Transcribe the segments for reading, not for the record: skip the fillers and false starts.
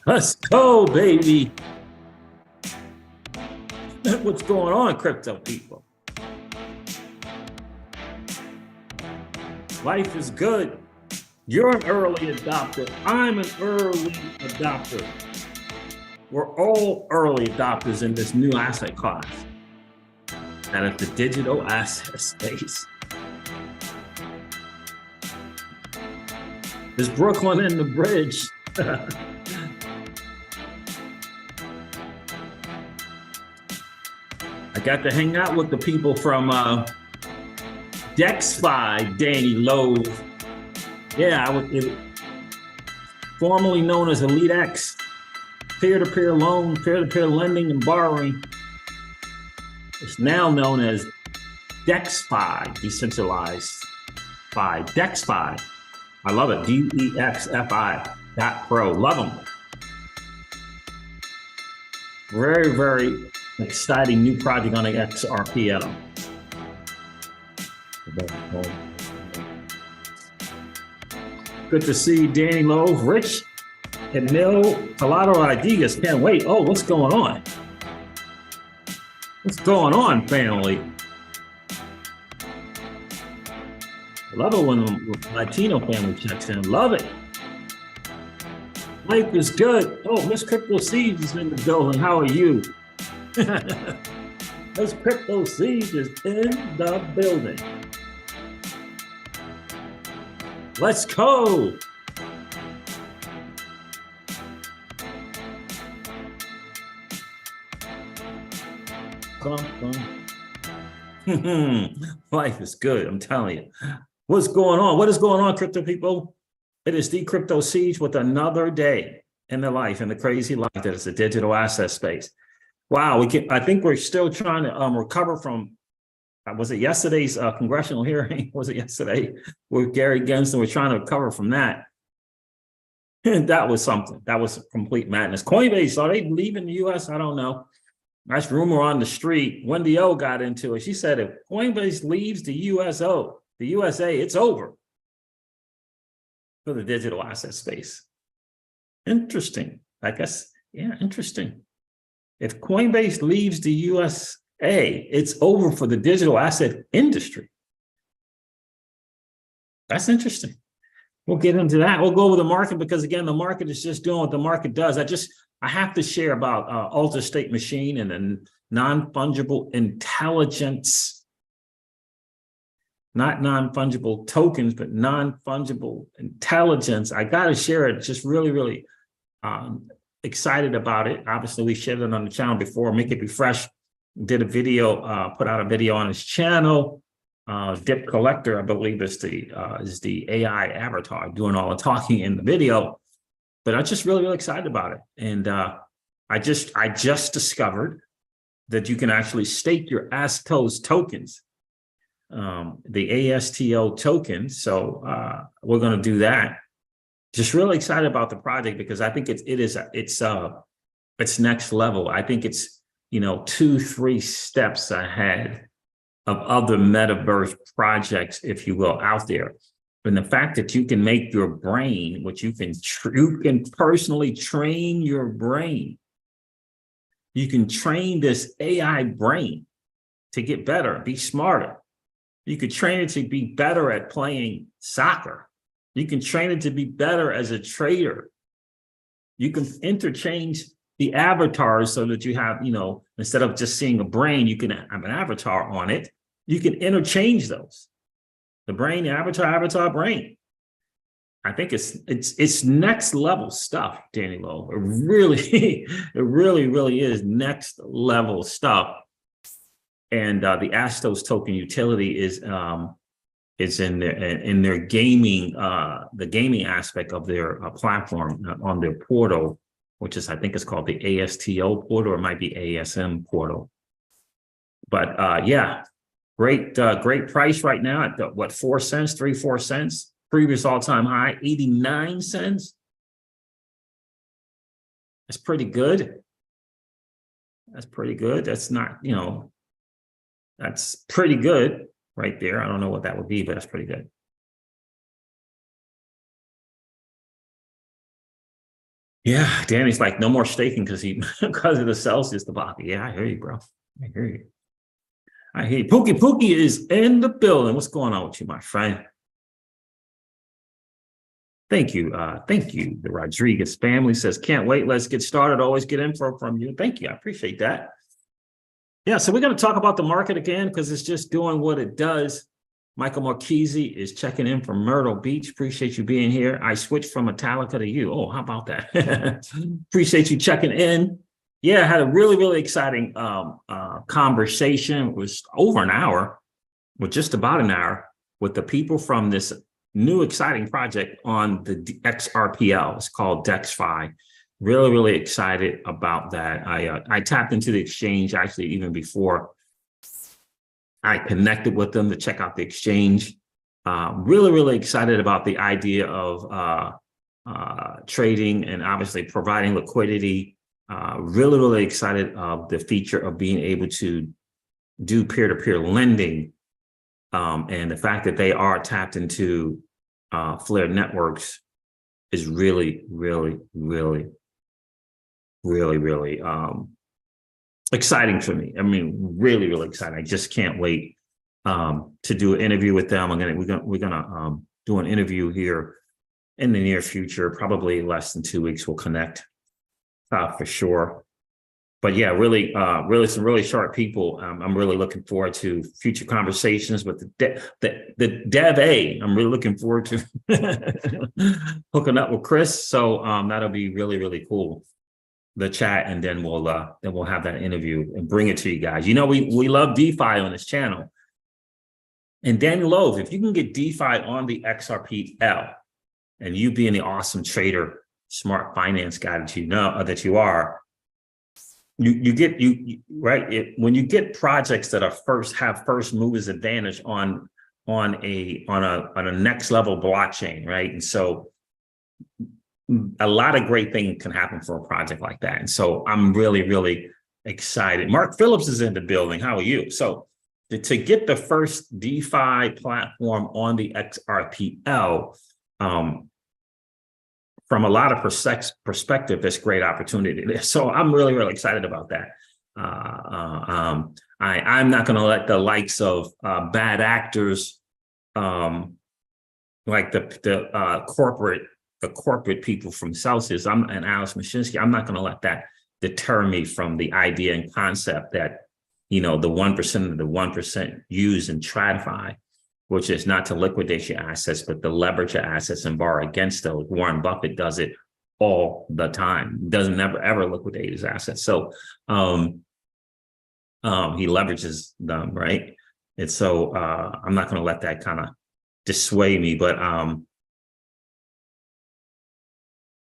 Let's go, baby. What's going on, crypto people? Life is good. You're an early adopter. I'm an early adopter. We're all early adopters in this new asset class. That is the digital asset space. There's Brooklyn in the bridge. I got to hang out with the people from DexFi, Danny Lowe. Yeah, formerly known as Elite X, peer-to-peer loan, peer-to-peer lending and borrowing. It's now known as DexFi, decentralized by DexFi. I love it, DEXFI.pro. Love them. Very, very exciting new project on the XRP. Good to see Danny Lowe, Rich, and Neil, a lot of ideas. Can't wait. Oh, what's going on? What's going on, family? I love it when the Latino family checks in. Love it. Life is good. Oh, Miss Crypto Siege is in the building. How are you? Miss Crypto Siege is in the building. Let's go. Life is good, I'm telling you. What's going on? What is going on, crypto people? It is the Crypto Siege with another day in the life, in the crazy life that is the digital asset space. Wow, I think we're still trying to recover from, was it yesterday's congressional hearing? Was it yesterday with Gary Gensler? We're trying to recover from that. And that was something. That was complete madness. Coinbase, are they leaving the US? I don't know. That's rumor on the street. Wendy O got into it. She said if Coinbase leaves the USA, it's over for the digital asset space. Interesting. I guess, yeah, interesting. If Coinbase leaves the USA, it's over for the digital asset industry. That's interesting. We'll get into that. We'll go over the market because, again, the market is just doing what the market does. I have to share about Alter State Machine and then non-fungible intelligence, not non-fungible tokens, but non-fungible intelligence. I got to share it. Just really, really excited about it. Obviously, we shared it on the channel before. Make It Be Fresh did a video, put out a video on his channel. Dip Collector, I believe, is the AI avatar doing all the talking in the video. But I'm just really, really excited about it. And I just discovered that you can actually stake your ASTOS tokens, the ASTO token. So we're going to do that. Just really excited about the project because I think it's next level. I think it's 2-3 steps ahead of other metaverse projects, if you will, out there. And the fact that you can make your brain, which you can personally train your brain. You can train this AI brain to get better, be smarter. You could train it to be better at playing soccer. You can train it to be better as a trader. You can interchange the avatars so that you have, instead of just seeing a brain, you can have an avatar on it. You can interchange those. The brain, the avatar, brain. I think it's next level stuff, Danny Lowe. It really is next level stuff. And the Astos token utility is in their gaming, the gaming aspect of their platform on their portal, which is, I think it's called the ASTO portal, or it might be ASM portal. But yeah. Great price right now at what, 4 cents, 3-4 cents. Previous all-time high, 89 cents. That's pretty good. That's pretty good. That's not, that's pretty good right there. I don't know what that would be, but that's pretty good. Yeah, Danny's like, no more staking because because of the Celsius debacle. Yeah, I hear you, bro. I hear you. I hear you. Pookie is in the building. What's going on with you, my friend? Thank you. Thank you. The Rodriguez family says, can't wait. Let's get started. Always get info from you. Thank you. I appreciate that. Yeah, so we're going to talk about the market again because it's just doing what it does. Michael Marchese is checking in from Myrtle Beach. Appreciate you being here. I switched from Metallica to you. Oh, how about that? Appreciate you checking in. Yeah, I had a really, really exciting conversation. It was over an hour, well, just about an hour, with the people from this new exciting project on the XRPL. It's called DexFi. Really, really excited about that. I tapped into the exchange actually even before I connected with them to check out the exchange. Really, really excited about the idea of trading and obviously providing liquidity. Really, really excited of the feature of being able to do peer-to-peer lending, and the fact that they are tapped into Flare networks is really, really, really, really, really exciting for me. I mean, really, really exciting. I just can't wait to do an interview with them. We're gonna do an interview here in the near future, probably less than 2 weeks. We'll connect for sure. But yeah, really, really some really sharp people. I'm really looking forward to future conversations with the Dev A. I'm really looking forward to hooking up with Chris. So that'll be really, really cool. The chat, and then we'll have that interview and bring it to you guys. You know, we love DeFi on this channel. And Daniel Love, if you can get DeFi on the XRPL, and you being the awesome trader, smart finance guy that you know that you are, you get right when you get projects that are have first movers advantage on a next level blockchain, right? And so a lot of great things can happen for a project like that. And so I'm really, really excited. Mark Phillips is in the building. How are you? So to get the first DeFi platform on the XRPL, from a lot of perspective, there's great opportunity. So I'm really, really excited about that. I'm not going to let the likes of bad actors, like the corporate people from Celsius, and Alex Mashinsky, I'm not going to let that deter me from the idea and concept that, you know, the 1% of the 1% use in TradFi, which is not to liquidate your assets, but to leverage your assets and borrow against those. Warren Buffett does it all the time. He doesn't ever liquidate his assets. So he leverages them, right? And so I'm not going to let that kind of dissuade me, but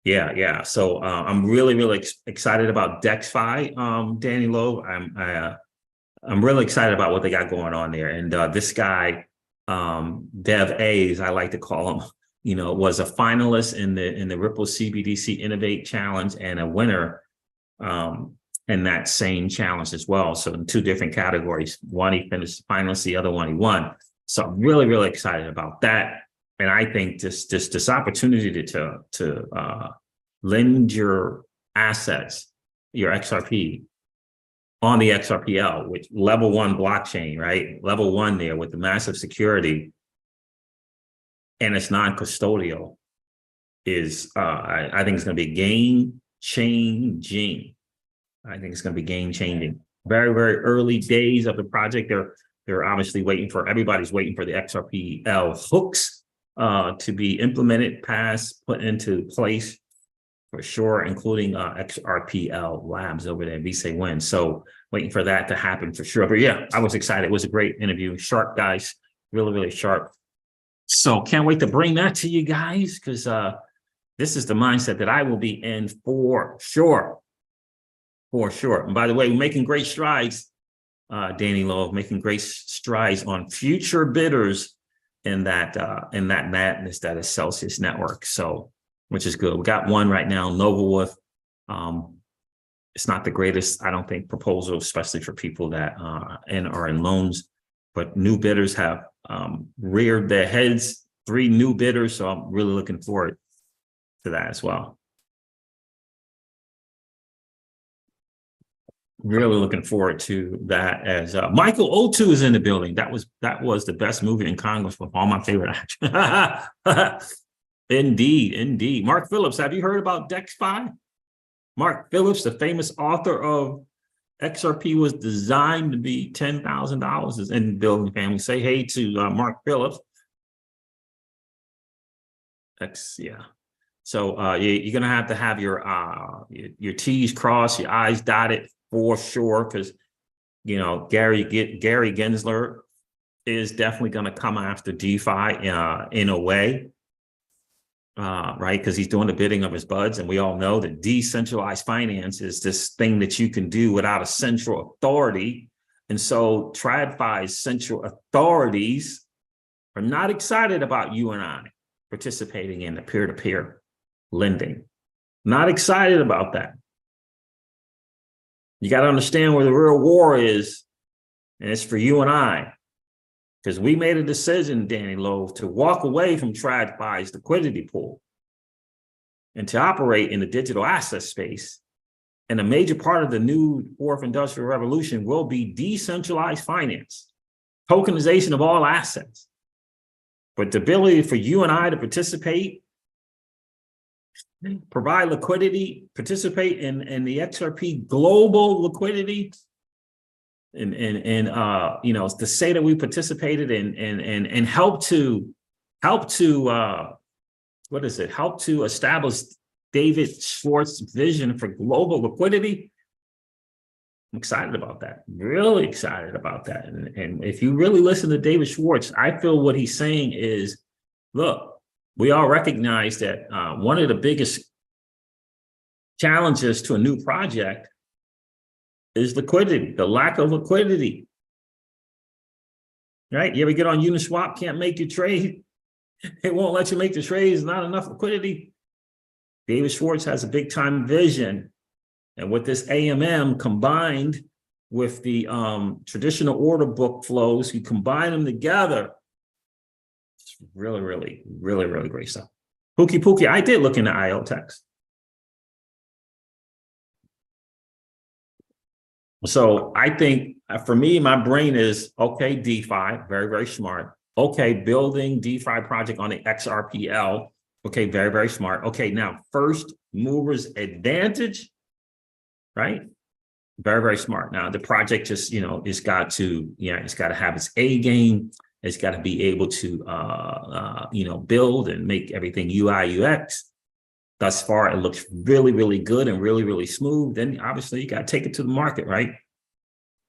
yeah. So I'm really, really excited about DexFi, Danny Lowe. I'm really excited about what they got going on there. And this guy, Dev A's, I like to call him, you know, was a finalist in the Ripple CBDC Innovate Challenge and a winner in that same challenge as well. So in 2 different categories. One he finished finalist, the other one he won. So I'm really, really excited about that. And I think this opportunity to lend your assets, your XRP, on the XRPL, which level 1 blockchain, right? Level 1 there with the massive security, and it's non-custodial, is I think it's going to be game changing. I think it's going to be game changing. Very, very early days of the project. They're obviously everybody's waiting for the XRPL hooks to be implemented, put into place for sure, including XRPL Labs over there, Visa Win. So waiting for that to happen for sure. But yeah, I was excited. It was a great interview. Sharp guys, really, really sharp. So can't wait to bring that to you guys, because this is the mindset that I will be in for sure. For sure. And by the way, we're making great strides, Danny Lowe, making great strides on future bidders in that madness that is Celsius network. So, which is good. We got one right now, Novaworth. It's not the greatest, I don't think, proposal, especially for people that are in loans, but new bidders have reared their heads, 3 new bidders. So I'm really looking forward to that as well. Really looking forward to that. As Michael O2 is in the building. That was the best movie in Congress with all my favorite actors. Indeed, indeed. Mark Phillips, have you heard about DexFi? Mark Phillips, the famous author of XRP was designed to be $10,000, is in the building, family. Say hey to Mark Phillips. Yeah. So you're gonna have your T's crossed, your I's dotted for sure, because Gary Gensler is definitely gonna come after DeFi in a way, right? Because he's doing the bidding of his buds, and we all know that decentralized finance is this thing that you can do without a central authority, and so TradFi's central authorities are not excited about you and I participating in the peer-to-peer lending. Not excited about that. You got to understand where the real war is, and it's for you and I, because we made a decision, Danny Lowe, to walk away from TradFi's liquidity pool and to operate in the digital asset space. And a major part of the new fourth industrial revolution will be decentralized finance, tokenization of all assets. But the ability for you and I to participate, provide liquidity, participate in the XRP global liquidity, and to say that we participated and help to establish David Schwartz's vision for global liquidity. I'm excited about that, really excited about that. And if you really listen to David Schwartz, I feel what he's saying is, look, we all recognize that one of the biggest challenges to a new project is liquidity, the lack of liquidity, right? You ever get on Uniswap, can't make your trade. It won't let you make the trade. There's not enough liquidity. David Schwartz has a big time vision. And with this AMM combined with the traditional order book flows, you combine them together. It's really, really, really, really great stuff. Pookie, I did look into IO text. So I think for me, my brain is, okay, DeFi, very, very smart. Okay, building DeFi project on the XRPL. Okay, very, very smart. Okay, now first movers advantage. Right? Very, very smart. Now the project just, it's got to have its A game. It's got to be able to, build and make everything UI, UX. Thus far, it looks really, really good and really, really smooth. Then obviously you got to take it to the market, right?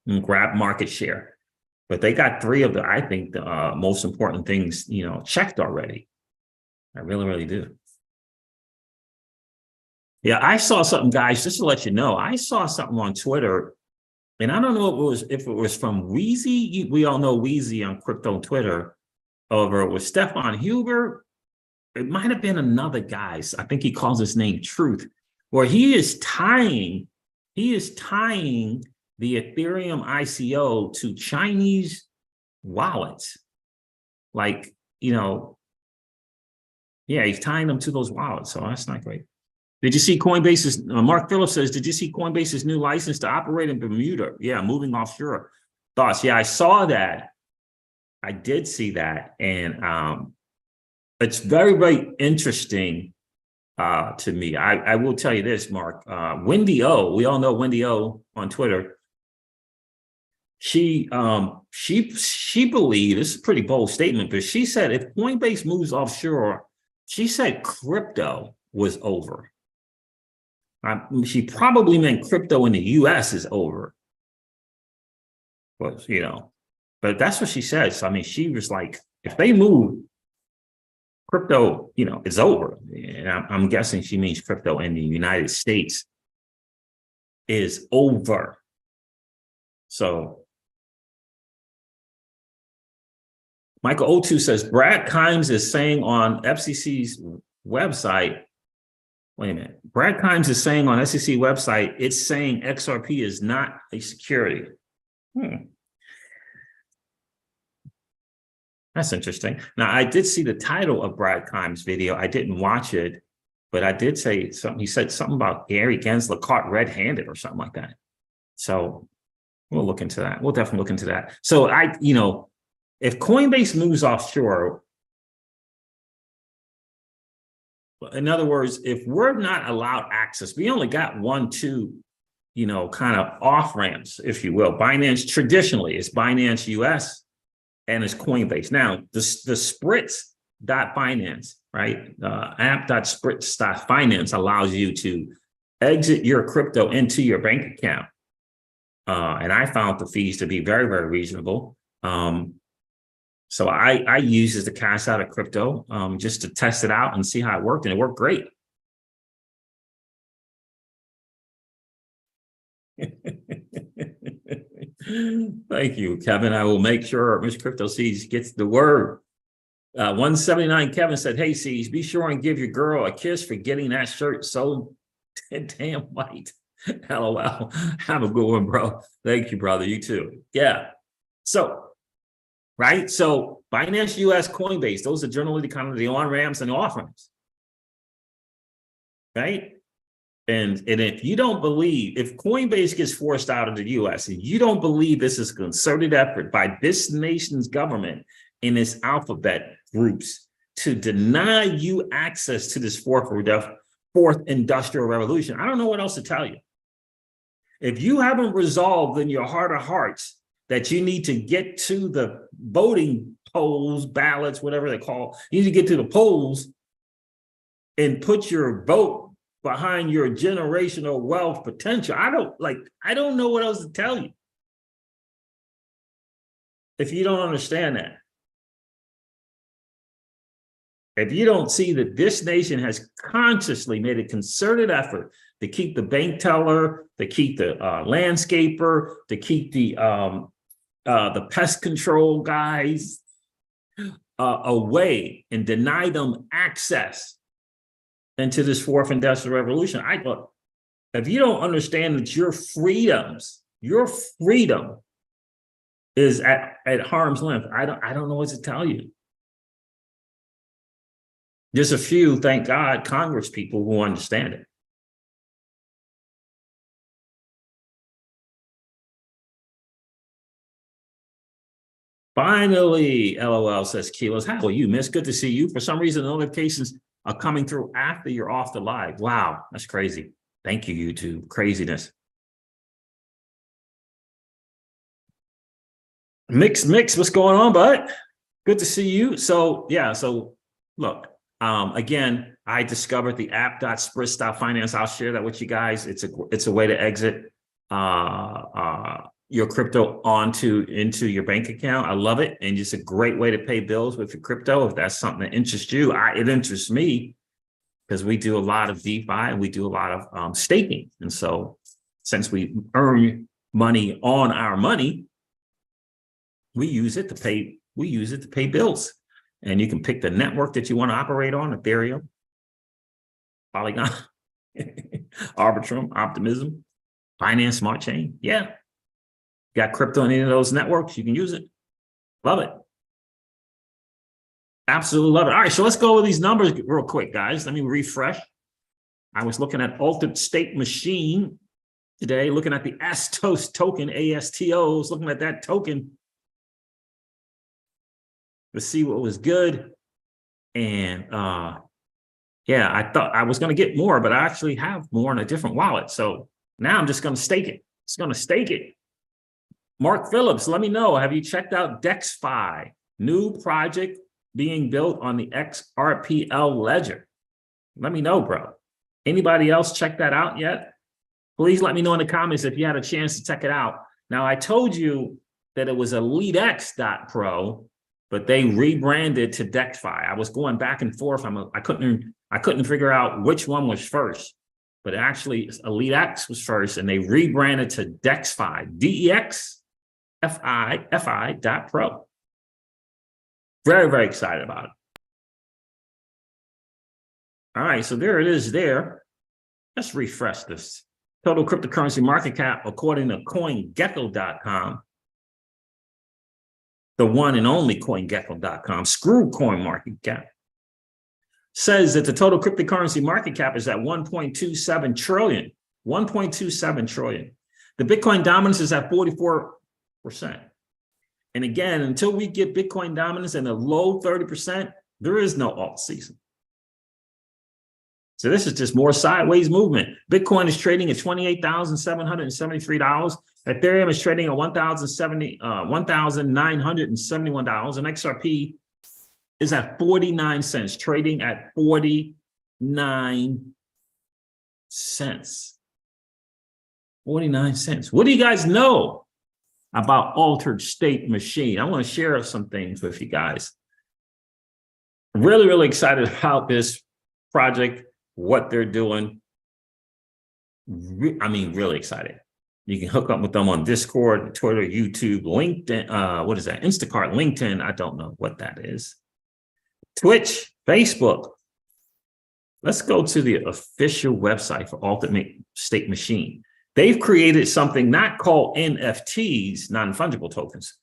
And grab market share. But they got three of I think the most important things, checked already. I really, really do. Yeah, I saw something, guys, just to let you know. I saw something on Twitter, and I don't know if it was from Wheezy. We all know Wheezy on crypto Twitter, or it was Stefan Huber. It might have been another guy. I think he calls his name Truth, where he is tying the Ethereum ICO to Chinese wallets. Like, yeah, he's tying them to those wallets. So that's not great. Did you see Coinbase's, Mark Phillips says, did you see Coinbase's new license to operate in Bermuda? Yeah, moving offshore. Thoughts? Yeah, I saw that. I did see that. And it's very, very interesting to me. I will tell you this, Mark. Wendy O, we all know Wendy O on Twitter. She believed, this is a pretty bold statement, but she said if Coinbase moves offshore, she said crypto was over. She probably meant crypto in the US is over. But, but that's what she says. I mean, she was like, if they move, crypto, it's over. And I'm guessing she means crypto in the United States is over. So Michael O2 says, Brad Kimes is saying on FCC's website, wait a minute. Brad Kimes is saying on SEC website, it's saying XRP is not a security. That's interesting. Now, I did see the title of Brad Kimes' video. I didn't watch it, but I did say something. He said something about Gary Gensler caught red-handed or something like that. So we'll look into that. We'll definitely look into that. So if Coinbase moves offshore, in other words, if we're not allowed access, we only got 1, 2, kind of off ramps, if you will. Binance traditionally is Binance US and it's Coinbase. Now, the Spritz.finance, right? App.spritz.finance allows you to exit your crypto into your bank account. And I found the fees to be very, very reasonable. So I use it to cash out of crypto just to test it out and see how it worked, and it worked great. Thank you, Kevin. I will make sure Mr. Crypto Seeds gets the word. 179 Kevin said, "Hey, Seeds, be sure and give your girl a kiss for getting that shirt so damn white." LOL. Have a good one, bro. Thank you, brother. You too. Yeah. So, right. So Binance US, Coinbase, those are generally kind of the on ramps and the off ramps. Right. And if you don't believe, if Coinbase gets forced out of the US and you don't believe this is a concerted effort by this nation's government and its alphabet groups to deny you access to this fourth industrial revolution, I don't know what else to tell you. If you haven't resolved in your heart of hearts that you need to get to the voting polls, ballots, whatever they call, you need to get to the polls and put your vote behind your generational wealth potential. I don't know what else to tell you if you don't understand that. If you don't see that this nation has consciously made a concerted effort to keep the bank teller, to keep the landscaper, to keep the pest control guys away and deny them access into this fourth industrial revolution. If you don't understand that your freedom is at harm's length, I don't know what to tell you. There's a few, thank God, Congress people who understand it. Finally, LOL, says Kilos. How are you, miss? Good to see you. For some reason, the notifications are coming through after you're off the live. Wow, that's crazy. Thank you, YouTube. Craziness. Mix, what's going on, bud? Good to see you. So, yeah, so look, again, I discovered the app.spritz.finance. I'll share that with you guys. It's a way to exit your crypto into your bank account. I love it. And it's a great way to pay bills with your crypto. If that's something that interests you, it interests me because we do a lot of DeFi and we do a lot of staking. And so since we earn money on our money, we use it to pay bills. And you can pick the network that you want to operate on: Ethereum, Polygon, Arbitrum, Optimism, Binance Smart Chain. Yeah. Got crypto on any of those networks, you can use it. Love it. Absolutely love it. All right, so let's go over these numbers real quick, guys. Let me refresh. I was looking at Altered State Machine today, looking at the ASTOS token, ASTOs, looking at that token to see what was good. And yeah, I thought I was going to get more, but I actually have more in a different wallet. So now I'm just going to stake it. It's going to stake it. Mark Phillips, let me know. Have you checked out DexFi? New project being built on the XRPL ledger. Let me know, bro. Anybody else check that out yet? Please let me know in the comments if you had a chance to check it out. Now, I told you that it was EliteX.pro, but they rebranded to DexFi. I was going back and forth. I couldn't figure out which one was first, but actually EliteX was first, and they rebranded to DexFi, DexFi.pro. Very, very excited about it. All right, so there it is there. Let's refresh this. Total cryptocurrency market cap, according to CoinGecko.com, the one and only CoinGecko.com, screw CoinMarketCap, says that the total cryptocurrency market cap is at 1.27 trillion. 1.27 trillion. The Bitcoin dominance is at 44%. And again, until we get Bitcoin dominance in the low 30%, there is no alt season. So this is just more sideways movement. Bitcoin is trading at $28,773. Ethereum is trading at $1,971. And XRP is at 49 cents, trading at 49 cents. 49 cents. What do you guys know about altered state machine? I want to share some things with you guys. Really, really excited about this project, what they're doing. I mean, really excited. You can hook up with them on Discord, Twitter, YouTube, LinkedIn. What is that? Instacart, LinkedIn. I don't know what that is. Twitch, Facebook. Let's go to the official website for Ultimate State Machine. They've created something not called NFTs, non-fungible tokens,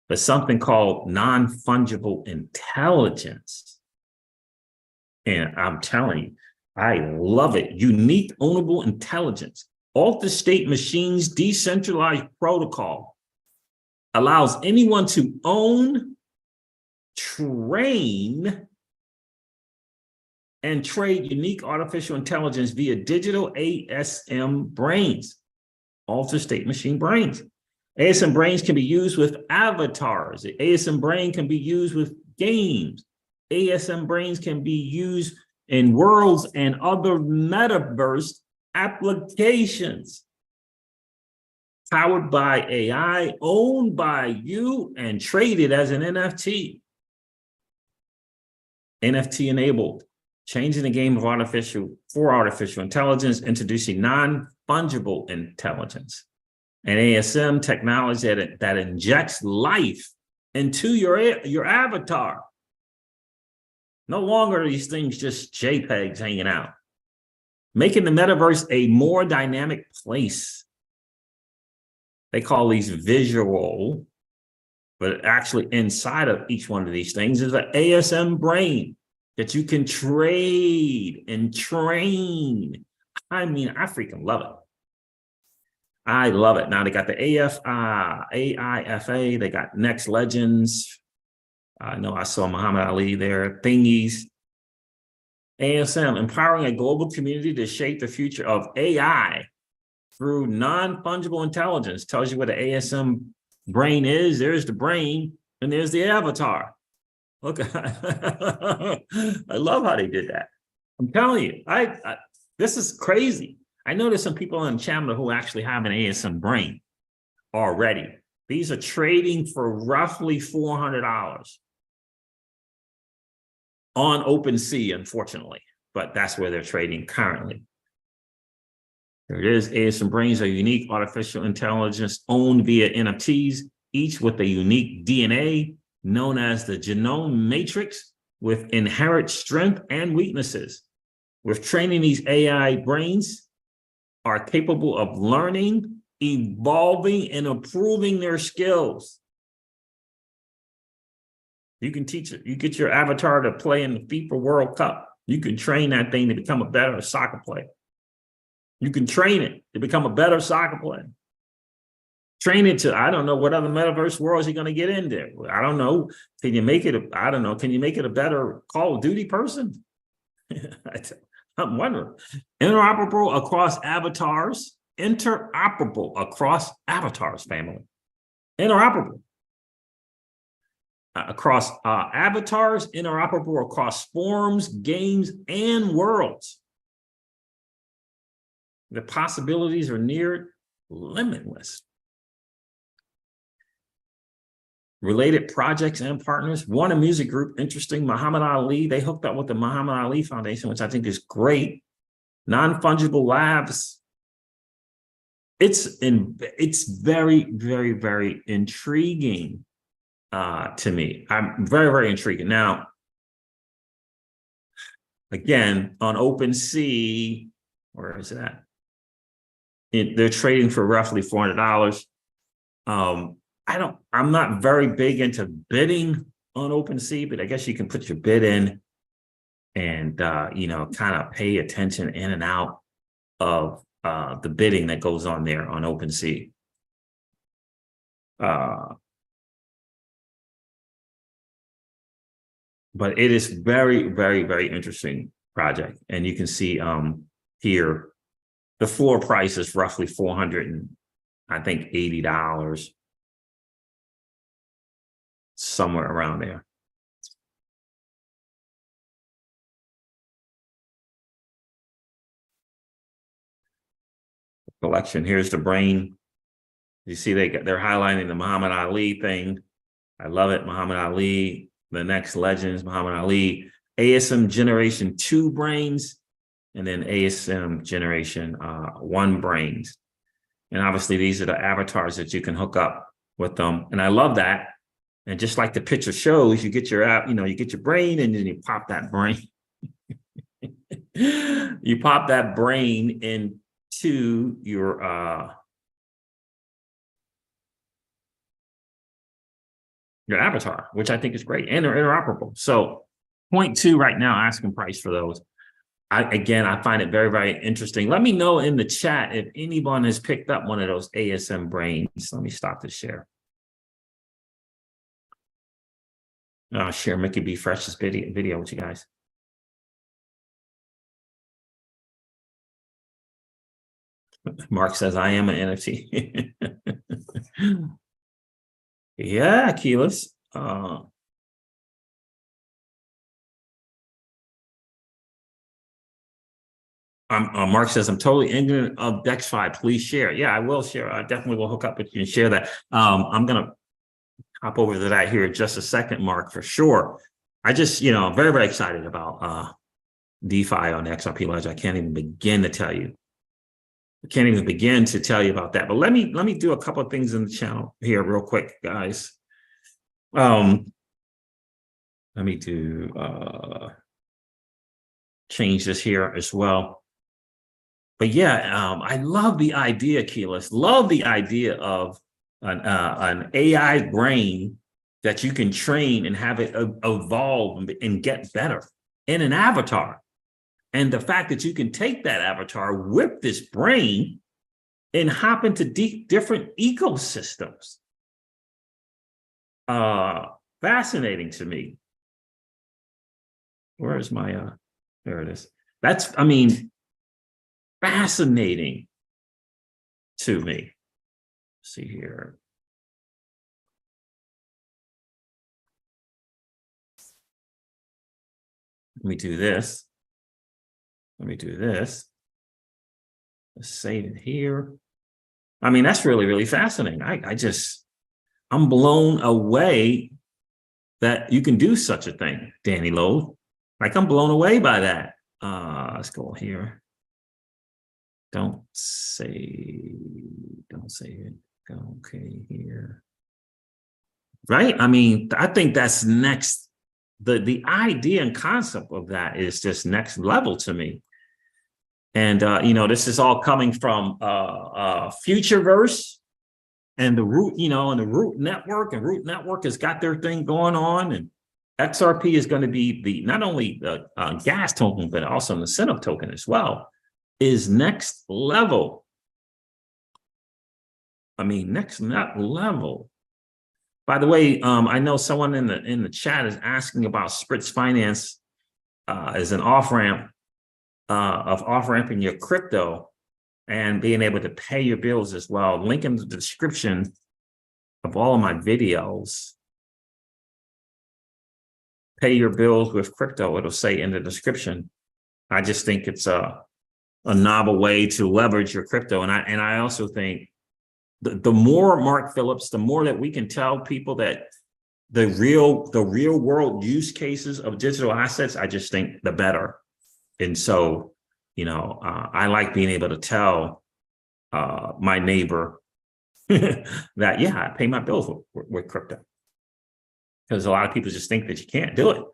but something called non-fungible intelligence. And I'm telling you, I love it. Unique ownable intelligence. Altered state machines decentralized protocol allows anyone to own, train, and trade unique artificial intelligence via digital ASM brains, altered state machine brains. ASM brains can be used with avatars. The ASM brain can be used with games. ASM brains can be used in worlds and other MetaVerse applications. Powered by AI, owned by you, and traded as an NFT. NFT enabled. Changing the game of artificial intelligence, introducing non-fungible intelligence. And ASM technology that injects life into your avatar. No longer are these things just JPEGs hanging out. Making the metaverse a more dynamic place. They call these visual, but actually inside of each one of these things is an ASM brain that you can trade and train. I mean, I freaking love it. I love it. Now they got the AIFA, they got Next Legends. I know I saw Muhammad Ali there, thingies. ASM, empowering a global community to shape the future of AI through non-fungible intelligence. Tells you what the ASM brain is. There's the brain, and there's the avatar. Look, I love how they did that. I'm telling you, this is crazy. I know there's some people on the channel who actually have an ASM brain already. These are trading for roughly $400 on OpenSea, unfortunately, but that's where they're trading currently. There it is. ASM brains are unique artificial intelligence owned via NFTs, each with a unique DNA known as the genome matrix with inherent strength and weaknesses. With training, these AI brains are capable of learning, evolving, and improving their skills. You can teach it. You get your avatar to play in the FIFA World Cup. You can train that thing to become a better soccer player. You can train it to become a better soccer player. Train it to, I don't know what other metaverse worlds you're going to get in there. I don't know. Can you make it, I don't know. Can you make it a better Call of Duty person? I'm wondering. Interoperable across avatars. Interoperable across avatars, family. Interoperable. Across avatars, interoperable across forms, games, and worlds. The possibilities are near limitless. Related projects and partners. Warner Music Group, interesting. Muhammad Ali, they hooked up with the Muhammad Ali Foundation, which I think is great. Non-fungible labs. It's very, very, very intriguing to me. I'm very, very intriguing. Now, again, on OpenSea, where is that? They're trading for roughly $400. I'm not very big into bidding on OpenSea, but I guess you can put your bid in and, kind of pay attention in and out of the bidding that goes on there on OpenSea. But it is very, very, very interesting project. And you can see here, the floor price is roughly $480, somewhere around there. Collection. Here's the brain. You see they're highlighting the Muhammad Ali thing. I love it. Muhammad Ali, the next legends, Muhammad Ali, ASM Generation 2 brains, and then ASM Generation 1 brains. And obviously these are the avatars that you can hook up with them. And I love that. And just like the picture shows, you get your app, you get your brain and then you pop that brain. You pop that brain into your avatar, which I think is great, and they're interoperable. So 0.2 right now, asking price for those. I find it very, very interesting. Let me know in the chat if anyone has picked up one of those ASM brains. Let me stop the share. I'll share Mickey B. Fresh's video with you guys. Mark says, I am an NFT. Yeah, Keyless. Mark says, I'm totally ignorant of DexFi. Please share. Yeah, I will share. I definitely will hook up with you and share that. I'm going to hop over to that here in just a second, Mark, for sure. I just, I'm very, very excited about DeFi on XRP Ledger. I can't even begin to tell you. I can't even begin to tell you about that. But let me do a couple of things in the channel here real quick, guys. Let me do change this here as well. But yeah, I love the idea, Keyless. Love the idea of an AI brain that you can train and have it evolve and get better in an avatar. And the fact that you can take that avatar with this brain and hop into different ecosystems. Fascinating to me. Where is my, there it is. That's, fascinating to me. Let's see here. Let me do this. Let me do this. Let's save it here. That's really, really fascinating. I'm blown away that you can do such a thing, Danny Lowe. I'm blown away by that. Let's go here. Don't say it. Go okay here. Right? I think that's next. The idea and concept of that is just next level to me. And this is all coming from FutureVerse and the Root, and the Root Network, and Root Network has got their thing going on, and XRP is going to be not only the gas token, but also an incentive token as well, is next level. Next level. By the way, I know someone in the chat is asking about Spritz Finance as an off-ramp of off-ramping your crypto and being able to pay your bills as well. Link in the description of all of my videos. Pay your bills with crypto, it'll say in the description. I just think it's a novel way to leverage your crypto. And I also think the more, Mark Phillips, the more that we can tell people that the real world use cases of digital assets, I just think the better. And so, I like being able to tell my neighbor that, yeah, I pay my bills with crypto. Because a lot of people just think that you can't do it.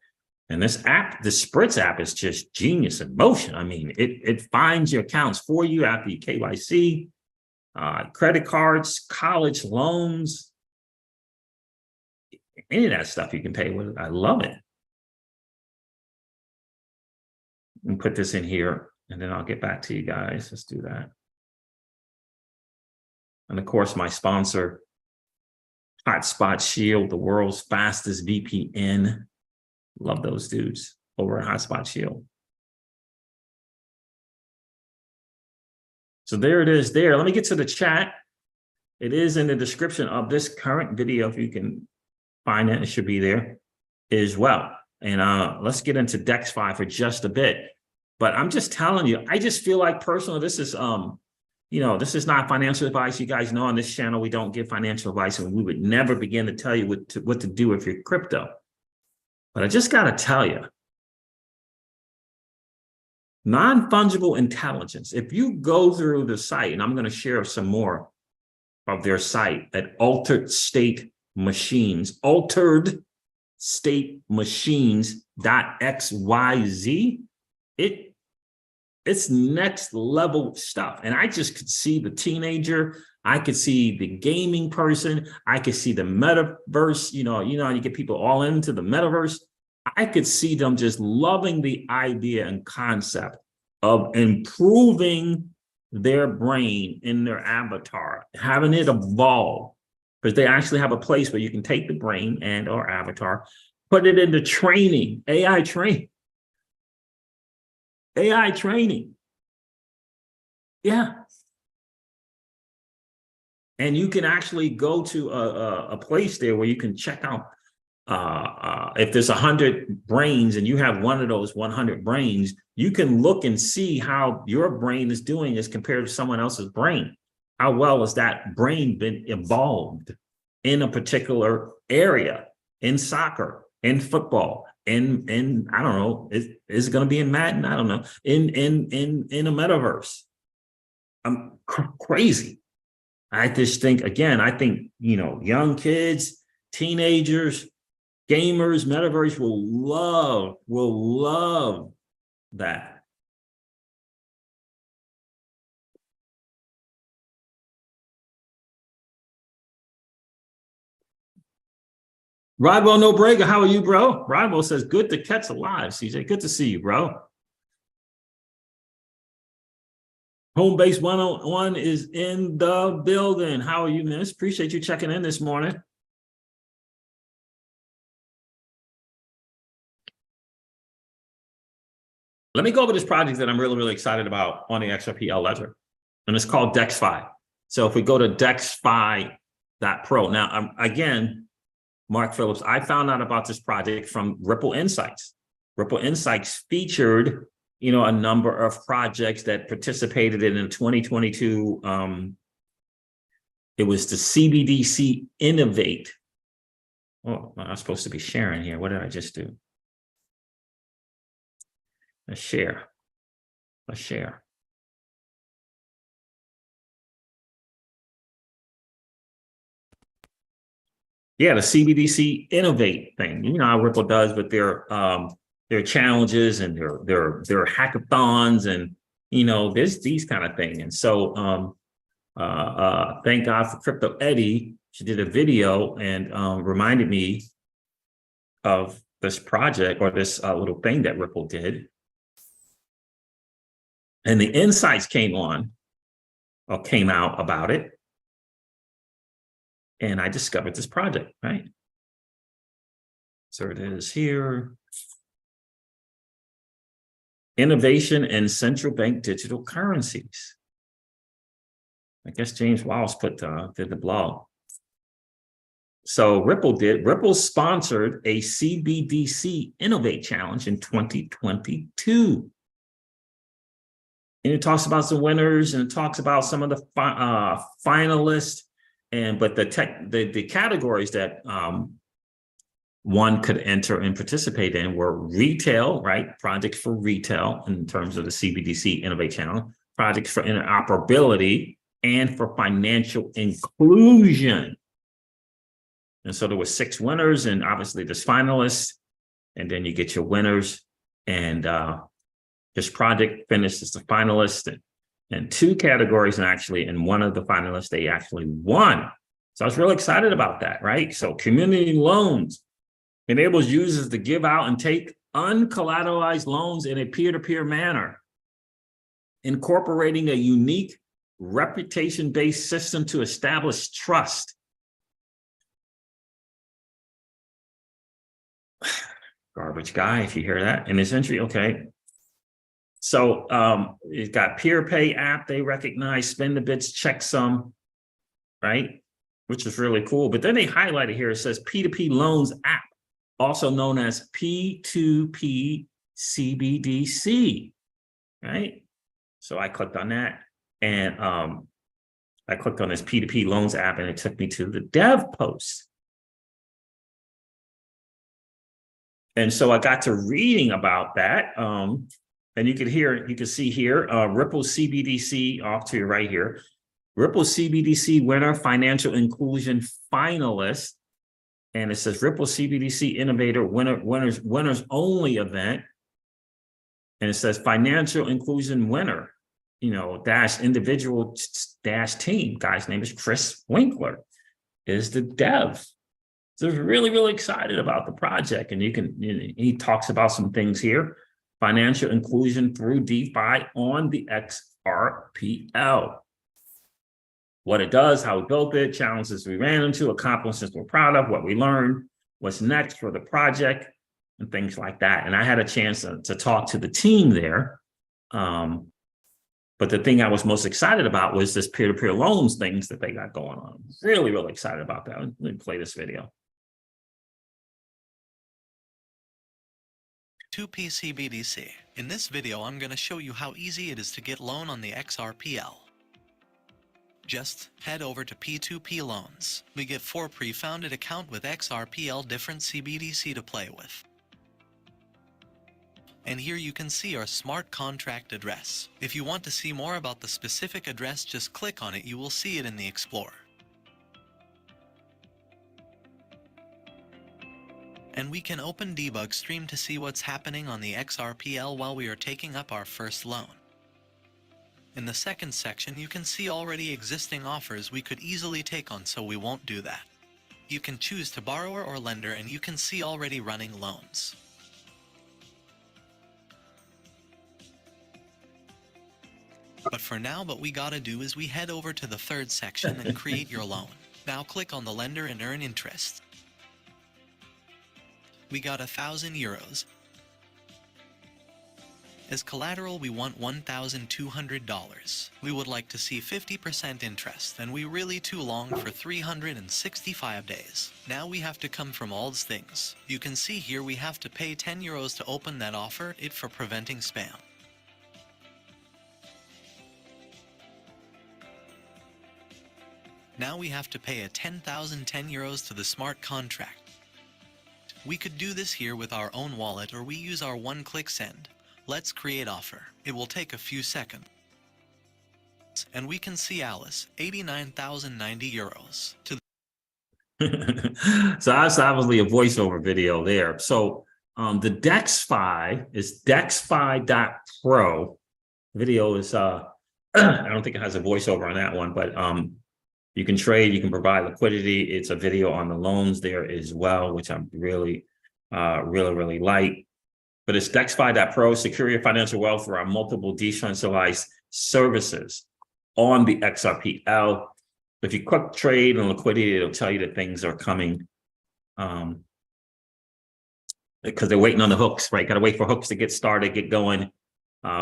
And this app, the Spritz app, is just genius in motion. It finds your accounts for you after you KYC, credit cards, college loans, any of that stuff you can pay with it. I love it. And put this in here, and then I'll get back to you guys. Let's do that. And of course, my sponsor, Hotspot Shield, the world's fastest VPN. Love those dudes over at Hotspot Shield. So there it is there. Let me get to the chat. It is in the description of this current video. If you can find it, it should be there as well. And let's get into DexFi for just a bit. But I'm just telling you, I just feel like personally, this is this is not financial advice. You guys know on this channel, we don't give financial advice, and we would never begin to tell you what to do with your crypto. But I just got to tell you, non-fungible intelligence, if you go through the site, and I'm going to share some more of their site at Altered State Machines, alteredstatemachines.xyz, it's next level stuff. And I just could see the teenager, I could see the gaming person, I could see the MetaVerse, you get people all into the MetaVerse. I could see them just loving the idea and concept of improving their brain in their avatar, having it evolve, because they actually have a place where you can take the brain and or avatar, put it into training, AI training. Yeah. And you can actually go to a place there where you can check out if there's 100 brains and you have one of those 100 brains, you can look and see how your brain is doing as compared to someone else's brain. How well has that brain been evolved in a particular area, in soccer, in football, in I don't know, is it going to be in Madden? I don't know, in a metaverse. I'm crazy. I just think, again, young kids, teenagers, gamers, metaverse will love that. Rodwell No Breaker, how are you, bro? Rodwell says, good to catch alive, CJ. Good to see you, bro. Home Base 101 is in the building. How are you, miss? Appreciate you checking in this morning. Let me go over this project that I'm really, really excited about on the XRP Ledger, and it's called DexFi. So if we go to dexfi.pro, now, again, Mark Phillips, I found out about this project from Ripple Insights. Ripple Insights featured, a number of projects that participated in the 2022. It was the CBDC Innovate. Oh, I'm supposed to be sharing here. What did I just do? Let's share. Yeah, the CBDC Innovate thing. You know how Ripple does with their challenges and their hackathons, and there's these kind of things. And so thank God for Crypto Eddie. She did a video and reminded me of this project, or this little thing that Ripple did. And the insights came out about it. And I discovered this project, right? So it is here. Innovation in central bank digital currencies. I guess James Wallace did the blog. So Ripple sponsored a CBDC Innovate Challenge in 2022. And it talks about some winners, and it talks about some of the finalists. But the categories that one could enter and participate in were retail, right? Projects for retail in terms of the CBDC Innovate Channel, projects for interoperability, and for financial inclusion. And so there were 6 winners, and obviously there's finalists, and then you get your winners. And this project finished as the finalist in 2 categories, and actually in one of the finalists, they actually won. So I was really excited about that, right? So community loans enables users to give out and take uncollateralized loans in a peer-to-peer manner, incorporating a unique reputation-based system to establish trust. Garbage guy, if you hear that in this entry, okay. So it's got peer pay app, they recognize, spend the bits, check some, right? Which is really cool. But then they highlighted here, it says P2P loans app, also known as P2P CBDC, right? So I clicked on that, and I clicked on this P2P loans app, and it took me to the dev post. And so I got to reading about that. And you can see here, Ripple CBDC off to your right here. Ripple CBDC winner, financial inclusion finalist. And it says Ripple CBDC innovator winners only event. And it says financial inclusion winner, dash individual dash team. Guy's name is Chris Winkler, is the dev. So really, really excited about the project. And he talks about some things here. Financial inclusion through DeFi on the XRPL. What it does, how we built it, challenges we ran into, accomplishments we're proud of, what we learned, what's next for the project, and things like that. And I had a chance to talk to the team there. But the thing I was most excited about was this peer-to-peer loans things that they got going on. Really, really excited about that. Let me play this video. P2P CBDC. In this video, I'm going to show you how easy it is to get loan on the XRPL. Just head over to P2P Loans. We get 4 pre-founded account with XRPL different CBDC to play with. And here you can see our smart contract address. If you want to see more about the specific address, just click on it. You will see it in the Explorer. And we can open debug stream to see what's happening on the XRPL while we are taking up our first loan. In the second section, you can see already existing offers we could easily take on, so we won't do that. You can choose to borrower or lender, and you can see already running loans. But for now, what we gotta do is we head over to the third section and create your loan. Now click on the lender and earn interest. We got €1,000. As collateral, we want $1,200. We would like to see 50% interest, and we really too long for 365 days. Now we have to come from all these things. You can see here we have to pay €10 to open that offer, it for preventing spam. Now we have to pay a €10,010 to the smart contract. We could do this here with our own wallet, or we use our one-click send. Let's create offer. It will take a few seconds. And we can see Alice, €89,090 to So that's obviously a voiceover video there. So the DexFi is dexfi.pro. Video is I don't think it has a voiceover on that one, but you can trade, you can provide liquidity. It's a video on the loans there as well, which I'm really like. But it's dexfi.pro, secure your financial wealth through our multiple decentralized services on the XRPL. If you click trade and liquidity, it'll tell you that things are coming because they're waiting on the hooks, right? Got to wait for hooks to get started, get going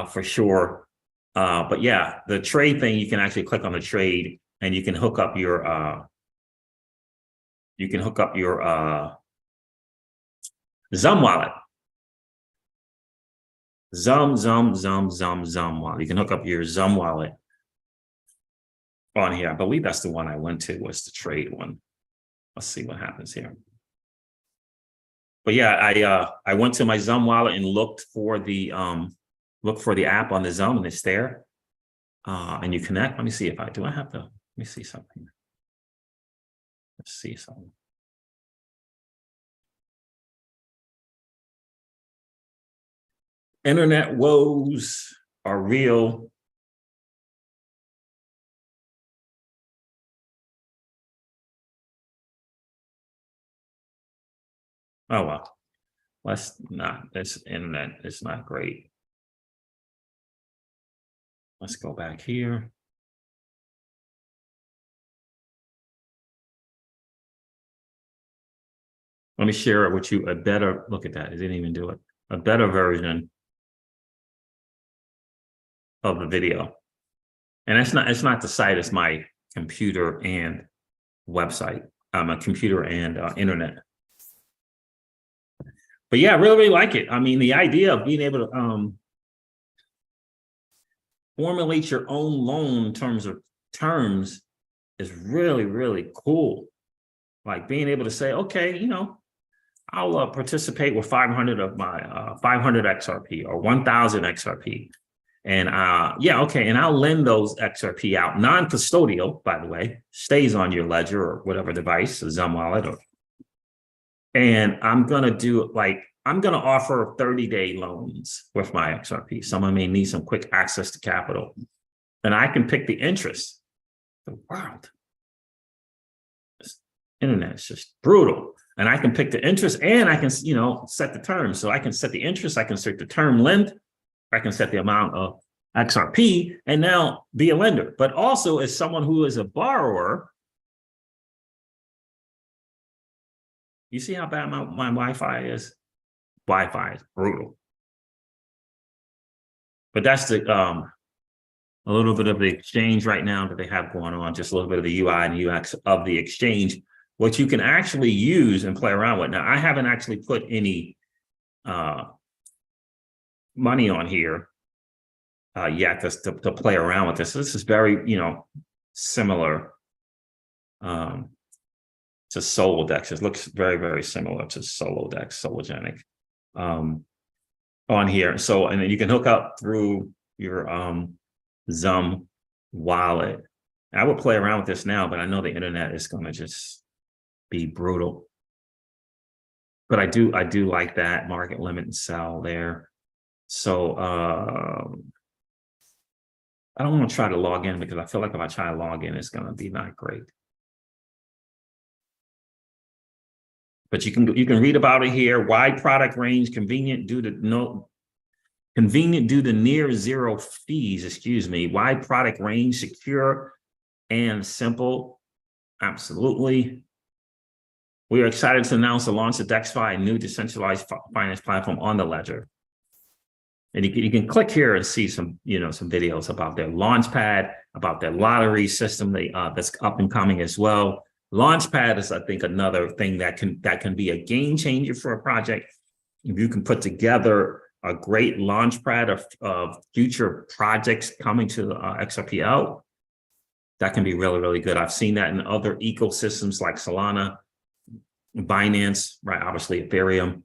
for sure. But yeah, the trade thing, you can actually click on the trade and you can hook up your Zum wallet. Zum wallet. You can hook up your Zum wallet on here. I believe that's the one I went to, was the trade one. Let's see what happens here. But yeah, I went to my Zum wallet and looked for the app on the Zum, and it's there. And you connect. Let me see if I have to. Let me see something. Let's see something. Internet woes are real. Oh, well, this internet is not great. Let's go back here. Let me share it with you. A better, look at that. It didn't even do it. A better version of the video. And it's not the site, it's my computer and website. A computer and internet. But yeah, I really, really like it. I mean, the idea of being able to formulate your own loan in terms of terms is really, really cool. Like being able to say, okay, you know, I'll participate with 500 of my 500 XRP or 1000 XRP. And yeah, okay. And I'll lend those XRP out, non-custodial, by the way, stays on your ledger or whatever device, a Zum wallet. And I'm going to offer 30-day loans with my XRP. Someone may need some quick access to capital. And I can pick the interest. The world. This internet is just brutal. And I can pick the interest and I can, you know, set the terms. So I can set the interest, I can set the term length, I can set the amount of XRP and now be a lender. But also as someone who is a borrower, you see how bad my Wi-Fi is? Wi-Fi is brutal. But that's the a little bit of the exchange right now that they have going on, just a little bit of the UI and UX of the exchange, what you can actually use and play around with. Now, I haven't actually put any money on here yet to play around with this. So this is very, you know, similar to Solodex. It looks very, very similar to Solodex, Sologenic on here. So, and then you can hook up through your Zum wallet. I would play around with this now, but I know the internet is going to just be brutal. But I do like that market limit and sell there. So I don't want to try to log in because I feel like if I try to log in, it's going to be not great. But you can read about it here. Wide product range, convenient due to near zero fees. Excuse me. Wide product range, secure and simple. Absolutely. We are excited to announce the launch of DexFi, a new decentralized finance platform on the ledger. And you can click here and see some, you know, some videos about their launchpad, about their lottery system that's up and coming as well. Launchpad is, I think, another thing that can be a game changer for a project. If you can put together a great launchpad of future projects coming to XRPL, that can be really, really good. I've seen that in other ecosystems like Solana, Binance, right? Obviously, Ethereum.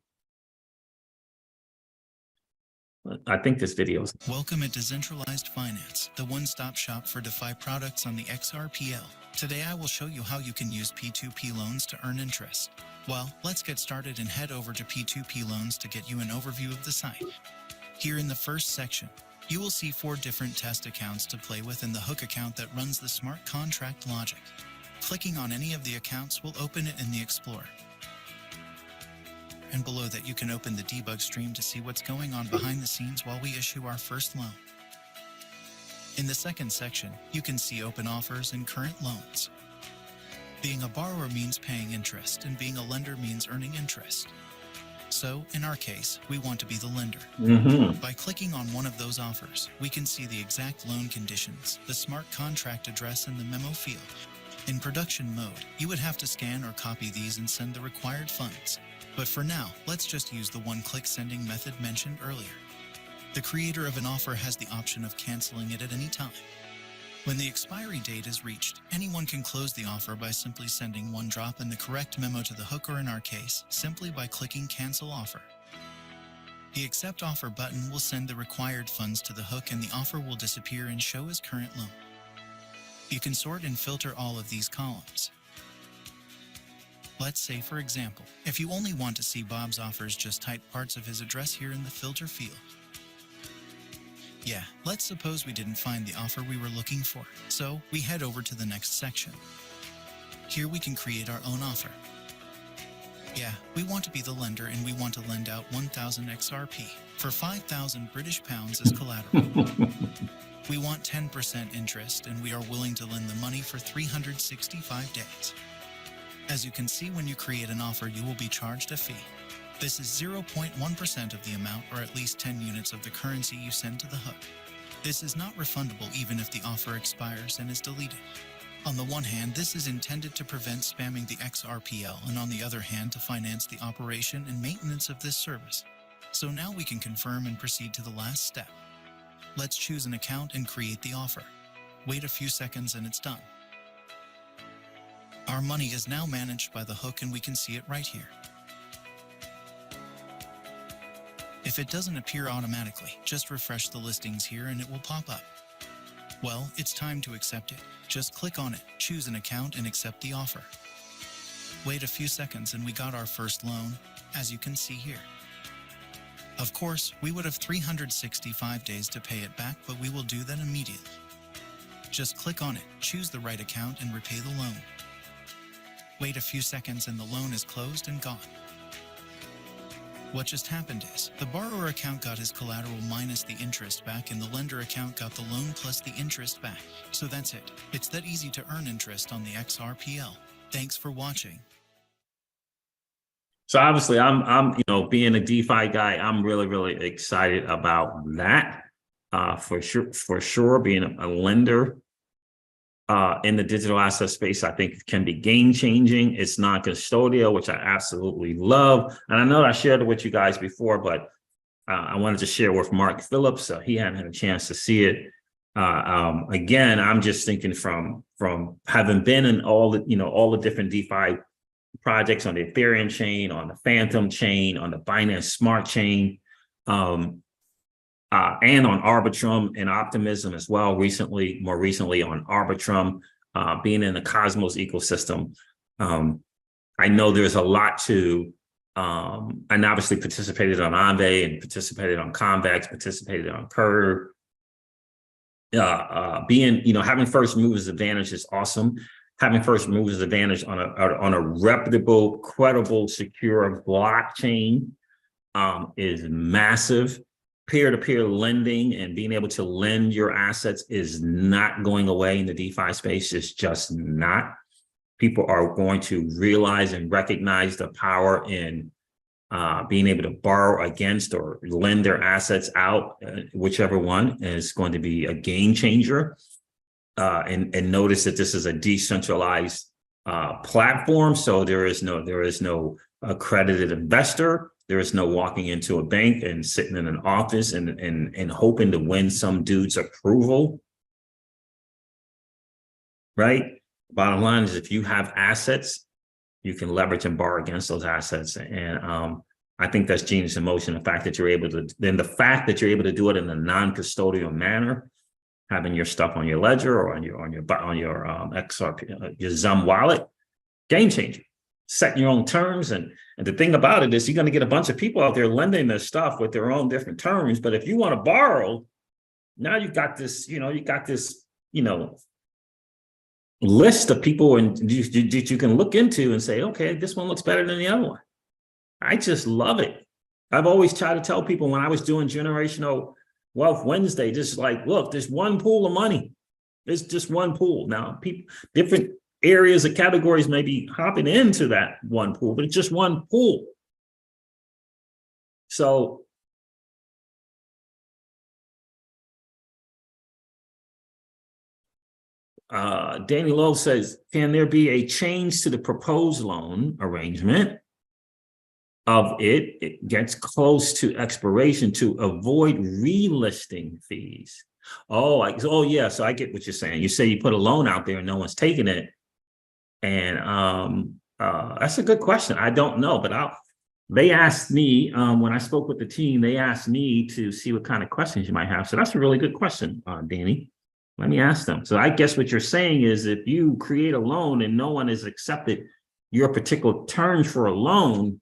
I think this video is... Welcome at Decentralized Finance, the one-stop shop for DeFi products on the XRPL. Today I will show you how you can use P2P loans to earn interest. Well, let's get started and head over to P2P loans to get you an overview of the site. Here in the first section, you will see 4 different test accounts to play with in the hook account that runs the smart contract logic. Clicking on any of the accounts will open it in the Explorer. And below that, you can open the debug stream to see what's going on behind the scenes while we issue our first loan. In the second section, you can see open offers and current loans. Being a borrower means paying interest, and being a lender means earning interest. So, in our case, we want to be the lender. By clicking on one of those offers, we can see the exact loan conditions, the smart contract address, and the memo field. In production mode, you would have to scan or copy these and send the required funds. But for now, let's just use the one-click sending method mentioned earlier. The creator of an offer has the option of canceling it at any time. When the expiry date is reached, anyone can close the offer by simply sending one drop in the correct memo to the hook, or in our case, simply by clicking Cancel Offer. The Accept Offer button will send the required funds to the hook, and the offer will disappear and show as current loan. You can sort and filter all of these columns. Let's say, for example, if you only want to see Bob's offers, just type parts of his address here in the filter field. Yeah, let's suppose we didn't find the offer we were looking for, so we head over to the next section. Here we can create our own offer. Yeah, we want to be the lender and we want to lend out 1,000 XRP for 5,000 British pounds as collateral. We want 10% interest and we are willing to lend the money for 365 days. As you can see, when you create an offer, you will be charged a fee. This is 0.1% of the amount, or at least 10 units of the currency you send to the hook. This is not refundable even if the offer expires and is deleted. On the one hand, this is intended to prevent spamming the XRPL, and on the other hand, to finance the operation and maintenance of this service. So now we can confirm and proceed to the last step. Let's choose an account and create the offer. Wait a few seconds and it's done. Our money is now managed by the hook and we can see it right here. If it doesn't appear automatically, just refresh the listings here and it will pop up. Well, it's time to accept it. Just click on it, choose an account and accept the offer. Wait a few seconds and we got our first loan, as you can see here. Of course, we would have 365 days to pay it back, but we will do that immediately. Just click on it, choose the right account and repay the loan. Wait a few seconds and the loan is closed and gone. What just happened is, the borrower account got his collateral minus the interest back and the lender account got the loan plus the interest back. So that's it. It's that easy to earn interest on the XRPL. Thanks for watching. So obviously I'm being a DeFi guy, I'm really excited about that. For sure, being a lender in the digital asset space, I think can be game changing. It's non-custodial, which I absolutely love. And I know I shared it with you guys before, but I wanted to share with Mark Phillips. He hadn't had a chance to see it. Again, I'm just thinking from having been in all the different DeFi projects on the Ethereum chain, on the Phantom chain, on the Binance Smart chain, and on Arbitrum and Optimism as well. More recently on Arbitrum, being in the Cosmos ecosystem. I know there's a lot to, and obviously participated on Aave and participated on Convex, participated on Curve. Having first movers advantage is awesome. Having first movers advantage on a reputable, credible, secure blockchain is massive. Peer-to-peer lending and being able to lend your assets is not going away in the DeFi space. It's just not. People are going to realize and recognize the power in being able to borrow against or lend their assets out, whichever one is going to be a game changer. And notice that this is a decentralized platform, so there is no accredited investor. There is no walking into a bank and sitting in an office and hoping to win some dude's approval, right? Bottom line is, if you have assets, you can leverage and borrow against those assets. And I think that's genius in motion. The fact that you're able to do it in a non-custodial manner, having your stuff on your ledger or on your XRP, your Zum wallet, game changer. Set your own terms, and the thing about it is, you're going to get a bunch of people out there lending their stuff with their own different terms. But if you want to borrow, now you've got this, list of people and that you can look into and say, okay, this one looks better than the other one. I just love it. I've always tried to tell people when I was doing Generational Wealth Wednesday, just like, look, there's one pool of money. There's just one pool. Now, people, different areas of categories may be hopping into that one pool, but it's just one pool. So Danny Lowe says, can there be a change to the proposed loan arrangement of it gets close to expiration to avoid relisting fees? Oh yeah, so I get what you're saying. You say you put a loan out there and no one's taking it. And that's a good question. I don't know, but they asked me when I spoke with the team, they asked me to see what kind of questions you might have. So that's a really good question, Danny. Let me ask them. So I guess what you're saying is, if you create a loan and no one has accepted your particular terms for a loan,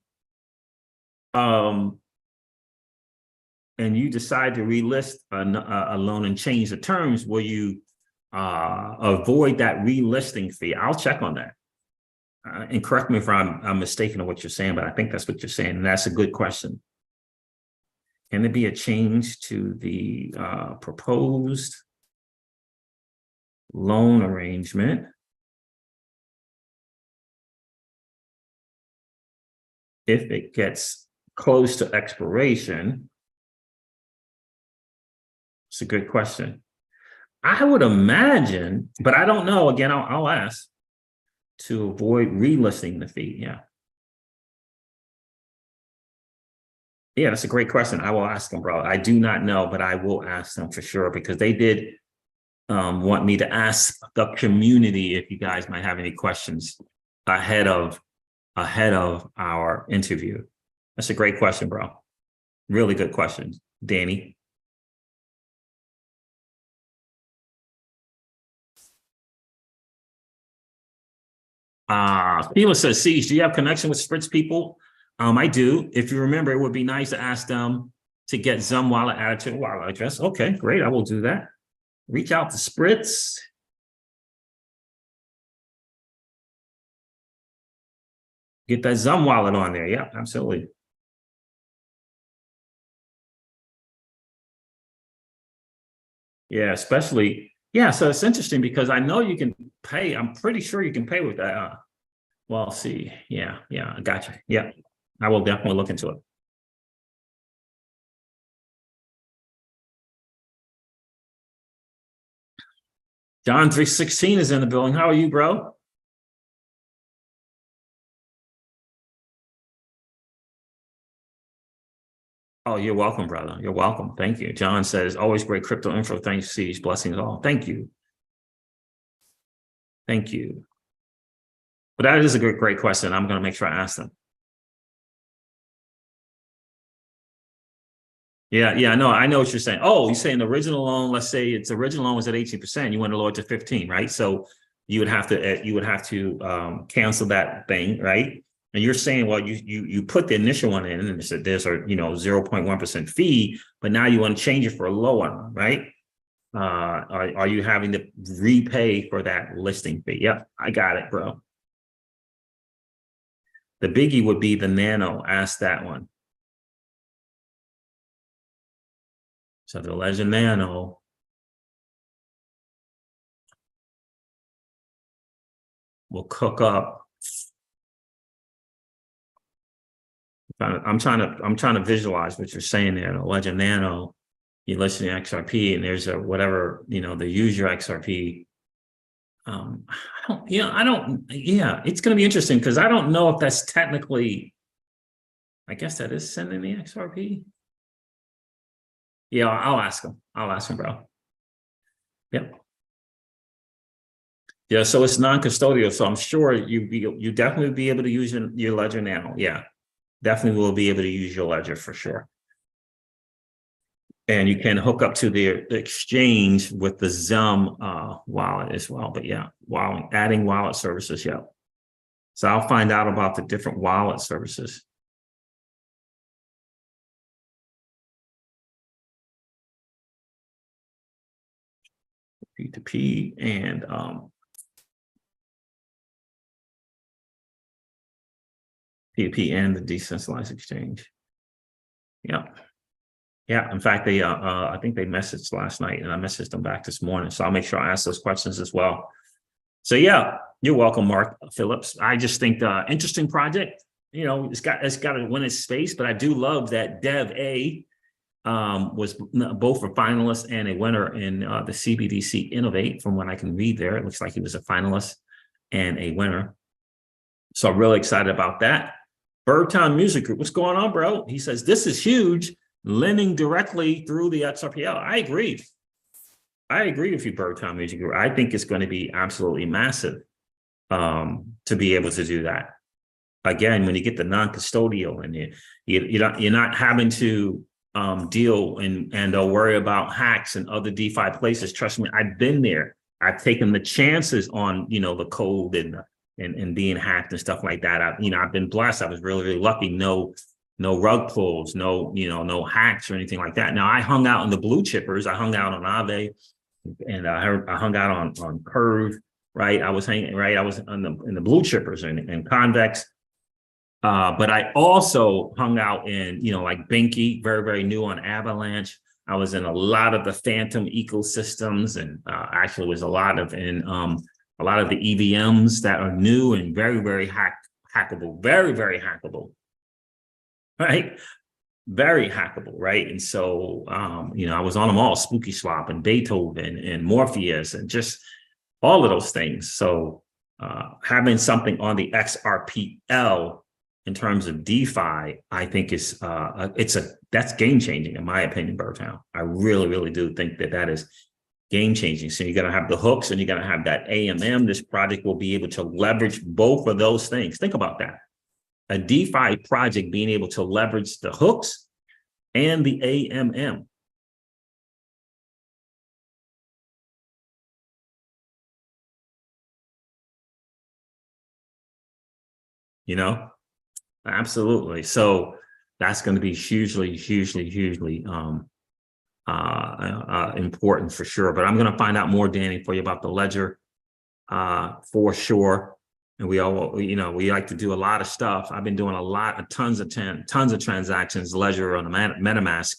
and you decide to relist a loan and change the terms, will you avoid that relisting fee? I'll check on that. And correct me if I'm mistaken on what you're saying, but I think that's what you're saying. And that's a good question. Can there be a change to the proposed loan arrangement if it gets close to expiration? It's a good question. I would imagine, but I don't know. Again, I'll ask to avoid relisting the fee. Yeah. Yeah, that's a great question. I will ask them, bro. I do not know, but I will ask them for sure because they did want me to ask the community if you guys might have any questions ahead of our interview. That's a great question, bro. Really good question, Danny. Sheila says, Siege, do you have connection with Spritz people? I do. If you remember, it would be nice to ask them to get Zum wallet added to the wallet address. Okay, great. I will do that. Reach out to Spritz. Get that Zum wallet on there. Yeah, absolutely. Yeah, especially, yeah, so it's interesting because I know you can pay. I'm pretty sure you can pay with that. Well, see, yeah, I got you. Yeah, I will definitely look into it. John 316 is in the building. How are you, bro? Oh, you're welcome, brother. You're welcome. Thank you. John says, always great crypto info. Thanks, Siege. Blessings all. Thank you. Thank you. But that is a great question. I'm going to make sure I ask them. Yeah, no, I know what you're saying. Oh, you're saying the original loan, let's say its original loan was at 18%, you want to lower it to 15, right? So you would have to cancel that thing, right? And you're saying, well, you put the initial one in and there's a 0.1% fee, but now you want to change it for a lower one, right? Are you having to repay for that listing fee? Yep, I got it, bro. The biggie would be the Nano. Ask that one. So the Legend Nano will cook up. I'm trying to visualize what you're saying there. The Legend Nano, you listen to XRP, and there's a whatever the user XRP. It's going to be interesting because I don't know if that's technically. I guess that is sending the XRP. Yeah, I'll ask him. Bro. Yep. Yeah, so it's non-custodial. So I'm sure you definitely be able to use your ledger now. Yeah, definitely will be able to use your ledger for sure. And you can hook up to the exchange with the Zum wallet as well. But yeah, adding wallet services. Yeah. So I'll find out about the different wallet services. P2P and P2P and the decentralized exchange. Yeah. In fact, they I think they messaged last night and I messaged them back this morning. So I'll make sure I ask those questions as well. So yeah, you're welcome, Mark Phillips. I just think interesting project. It's got to win its space, but I do love that Dev A was both a finalist and a winner in the CBDC Innovate. From what I can read there, it looks like he was a finalist and a winner. So I'm really excited about that. Birdtown Music Group, what's going on, bro? He says, this is huge, lending directly through the XRPL. I agree with you, Birdtown Music Group. I think it's going to be absolutely massive to be able to do that. Again, when you get the non-custodial and you're not having to deal and worry about hacks and other DeFi places. Trust me, I've been there. I've taken the chances on the code and being hacked and stuff like that. I've been blessed. I was really, really lucky. No rug pulls, no hacks or anything like that. Now I hung out in the blue chippers. I hung out on Aave, and I hung out on Curve. Right, I was in the blue chippers and Convex. But I also hung out in, like Binky, very, very new on Avalanche. I was in a lot of the Phantom ecosystems, and actually was a lot of the EVMs that are new and very, very hackable, very, very hackable. right? Very hackable, right? And so, I was on them all, Spooky Swap and Beethoven and Morpheus and just all of those things. So having something on the XRPL in terms of DeFi, I think is that's game changing in my opinion, Birdtown. I really, really do think that is game changing. So you're going to have the hooks and you're going to have that AMM. This project will be able to leverage both of those things. Think about that. A DeFi project being able to leverage the hooks and the AMM. Absolutely. So that's going to be hugely, hugely, hugely important for sure. But I'm going to find out more, Danny, for you about the ledger for sure. And we like to do a lot of stuff. I've been doing tons of transactions, ledger on the MetaMask.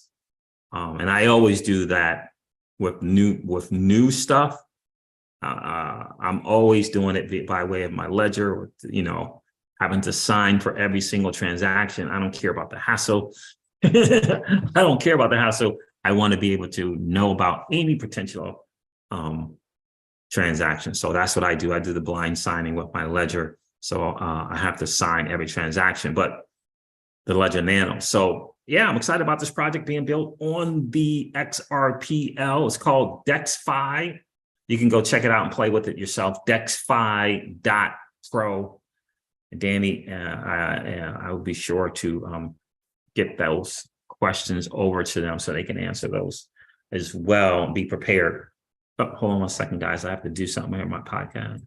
And I always do that with new stuff. I'm always doing it by way of my ledger, having to sign for every single transaction. I don't care about the hassle. I don't care about the hassle. I want to be able to know about any potential transaction. So that's what I do. I do the blind signing with my ledger. So I have to sign every transaction, but the Ledger Nano. So yeah, I'm excited about this project being built on the XRPL. It's called DexFi. You can go check it out and play with it yourself. DexFi.pro. Danny, I will be sure to get those questions over to them so they can answer those as well. Be prepared. Oh, hold on 1 second, guys. I have to do something here on my podcast.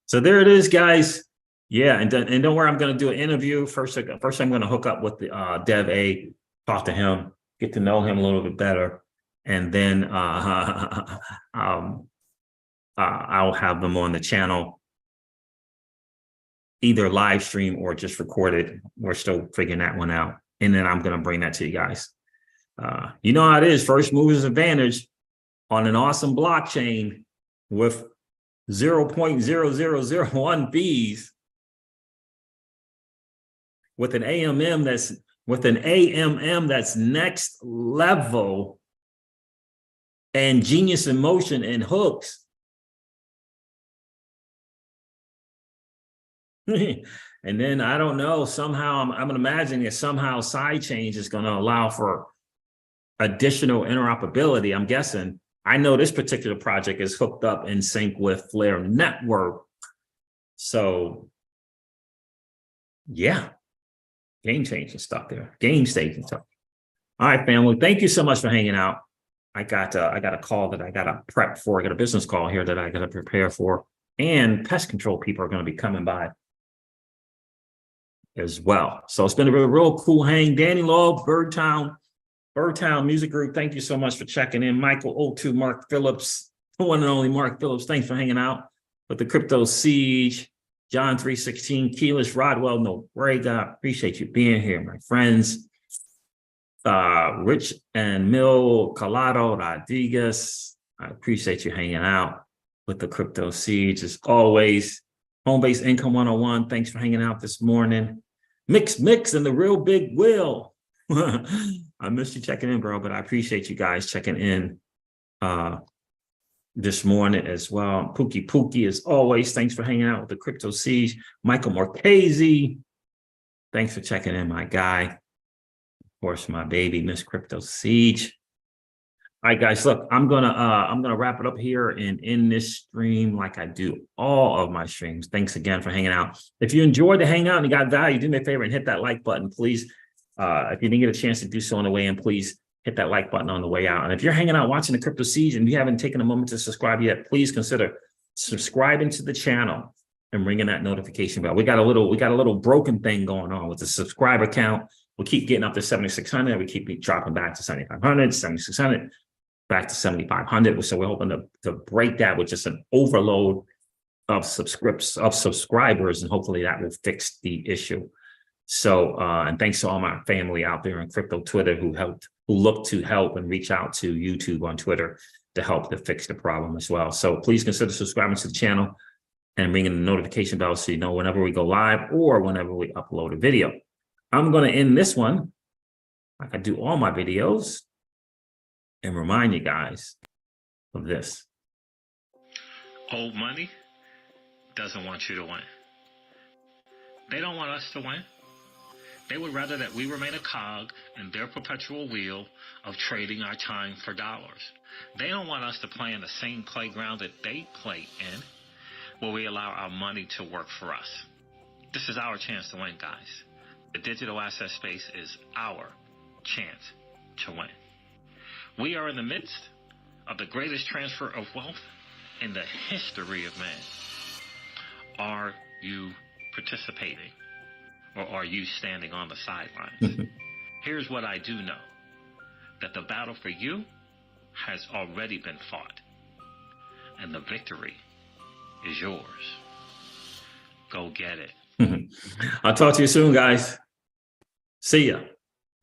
So there it is, guys. Yeah, and don't worry, I'm going to do an interview. First, I'm going to hook up with the Dev A, talk to him, get to know him a little bit better, and then I'll have them on the channel, either live stream or just recorded. We're still figuring that one out, and then I'm going to bring that to you guys. You know how it is, first movers advantage on an awesome blockchain with 0.0001 fees. With an AMM that's next level, and Genius in Motion and hooks. And then I don't know, somehow I'm imagining that somehow sidechains is going to allow for additional interoperability. I'm guessing. I know this particular project is hooked up in sync with Flare Network. So yeah. Game changing stuff there. Game staging stuff. All right, family. Thank you so much for hanging out. I got a call that I got to prep for. I got a business call here that I got to prepare for. And pest control people are going to be coming by as well. So it's been a real cool hang. Danny Law, Birdtown Music Group. Thank you so much for checking in. Michael O2, Mark Phillips, the one and only Mark Phillips. Thanks for hanging out with the Crypto Siege. John 316, Keyless, Rodwell, Norega, appreciate you being here, my friends. Rich and Mil Colado Rodriguez, I appreciate you hanging out with the Crypto Siege. As always, Home-Based Income 101, thanks for hanging out this morning. Mix and the Real Big Will. I missed you checking in, bro, but I appreciate you guys checking in this morning as well. Pookie, as always, thanks for hanging out with the Crypto Siege. Michael Marchese, thanks for checking in, my guy. Of course, my baby, Miss Crypto Siege. All right, guys, look, I'm gonna wrap it up here and end this stream like I do all of my streams. Thanks again for hanging out. If you enjoyed the hangout and you got value, do me a favor and hit that like button, please. If you didn't get a chance to do so on the way in, please hit that like button on the way out. And if you're hanging out watching the Crypto Siege and you haven't taken a moment to subscribe yet, please consider subscribing to the channel and ringing that notification bell. We got a little broken thing going on with the subscriber count. We keep getting up to 7,600. We keep dropping back to 7,500, 7,600, back to 7,500. So we're hoping to break that with just an overload of subscribers, and hopefully that will fix the issue. So, and thanks to all my family out there in crypto Twitter who look to help and reach out to YouTube on Twitter to help to fix the problem as well. So please consider subscribing to the channel and ringing the notification bell so you know whenever we go live or whenever we upload a video. I'm going to end this one like I do all my videos and remind you guys of this. Old money doesn't want you to win. They don't want us to win. They would rather that we remain a cog in their perpetual wheel of trading our time for dollars. They don't want us to play in the same playground that they play in, where we allow our money to work for us. This is our chance to win, guys. The digital asset space is our chance to win. We are in the midst of the greatest transfer of wealth in the history of man. Are you participating, or are you standing on the sidelines? Here's what I do know, that the battle for you has already been fought, and the victory is yours. Go get it. I'll talk to you soon, guys. See ya.